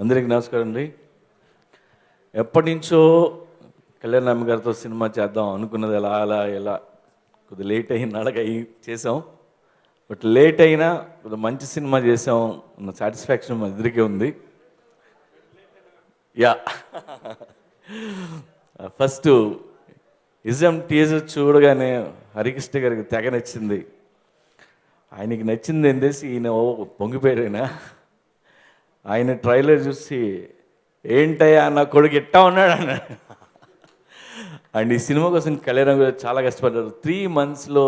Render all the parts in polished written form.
అందరికీ నమస్కారం అండి. ఎప్పటి నుంచో కళ్యాణ్ గారితో సినిమా చేద్దాం అనుకున్నది ఎలా కొద్దిగా లేట్ అయిన అడగయి చేసాం. బట్ లేట్ అయినా కొద్దిగా మంచి సినిమా చేసాం అన్న సాటిస్ఫాక్షన్ మా ఇద్దరికీ ఉంది. యా ఫస్ట్ ఇజం టీజర్ చూడగానే హరికృష్ణ గారికి తెగ నచ్చింది. ఆయనకి నచ్చింది ఏంటేసి ఈయన పొంగిపోయాడైనా ఆయన ట్రైలర్ చూసి ఏంటయ్యా నా కొడుకు ఎట్టా ఉన్నాడు అన్నాడు. అండ్ ఈ సినిమా కోసం కళ్యాణ్ గారు చాలా కష్టపడ్డారు. 3 monthsలో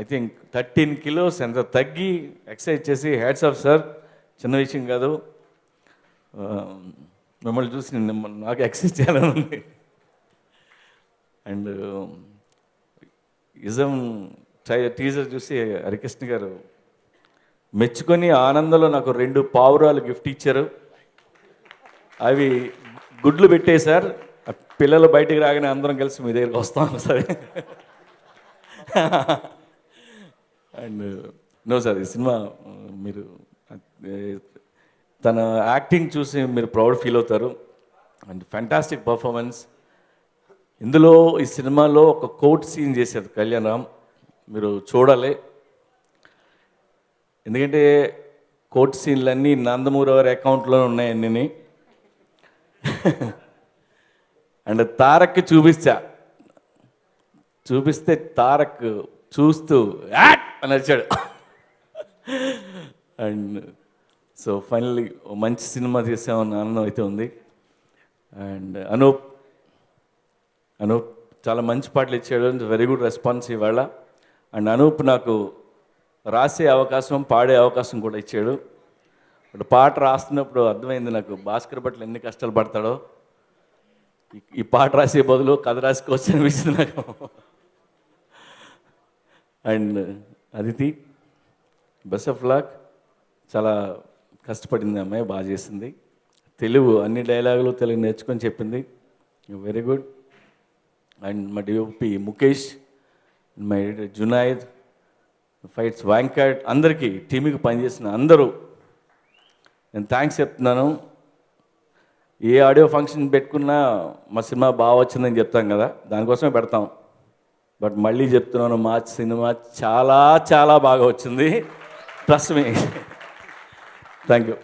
ఐ థింక్ 13 kilos ఎంత తగ్గి ఎక్సర్సైజ్ చేసి హ్యాట్స్ ఆఫ్ సార్, చిన్న విషయం కాదు. మిమ్మల్ని చూసి నాకు ఎక్సర్సైజ్ చేయాలని ఉంది. అండ్ ఇజం టీజర్ చూసి హరికృష్ణ గారు మెచ్చుకొని ఆనందంలో నాకు 2 పావురాలు గిఫ్ట్ ఇచ్చారు. అవి గుడ్లు పెట్టాయి సార్. పిల్లలు బయటికి రాగానే అందరం కలిసి మీ దగ్గరికి వస్తాం సరే. అండ్ నో సార్, ఈ సినిమా మీరు తన యాక్టింగ్ చూసి మీరు ప్రౌడ్ ఫీల్ అవుతారు. And fantastic performance. ఇందులో ఈ సినిమాలో ఒక కోర్ట్ సీన్ చేశారు కళ్యాణ్ రామ్, మీరు చూడాలి. ఎందుకంటే కోర్ట్ సీన్లన్నీ నందమూరి వారి అకౌంట్లో ఉన్నాయి అన్నీ. అండ్ తారక్కి చూపిస్తే తారక్ చూస్తూ యాట్ అని వచ్చాడు. అండ్ సో ఫైనల్లీ మంచి సినిమా తీసామని ఆనందం అయితే ఉంది. అండ్ అనూప్ చాలా మంచి పాటలు ఇచ్చాడు, వెరీ గుడ్ రెస్పాన్స్ ఇవాళ. అండ్ అనూప్ నాకు రాసే అవకాశం, పాడే అవకాశం కూడా ఇచ్చాడు. ఇప్పుడు పాట రాస్తున్నప్పుడు అర్థమైంది నాకు భాస్కర్ భట్లు ఎన్ని కష్టాలు పడతాడో. ఈ పాట రాసే బదులు కథ రాసుకోవచ్చు అనిపిస్తుంది నాకు. And Aditi best of luck, చాలా కష్టపడింది అమ్మాయి, బాగా చేసింది. తెలుగు అన్ని డైలాగులు తెలుగు నేర్చుకొని చెప్పింది, వెరీ గుడ్. అండ్ మా DOP Mukesh, my Junaid, fights Venkat, అందరికీ టీమ్కి పనిచేసిన అందరూ నేను థ్యాంక్స్ చెప్తున్నాను. ఏ ఆడియో ఫంక్షన్ పెట్టుకున్నా మా సినిమా బాగా వచ్చిందని చెప్తాం కదా, దానికోసమే పెడతాం. బట్ మళ్ళీ చెప్తున్నాను, మా సినిమా చాలా చాలా బాగా వచ్చింది, trust me. Thank you.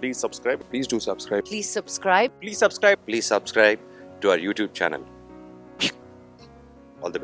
Please subscribe. Please do subscribe. Please subscribe. Please subscribe. Please subscribe to our YouTube channel.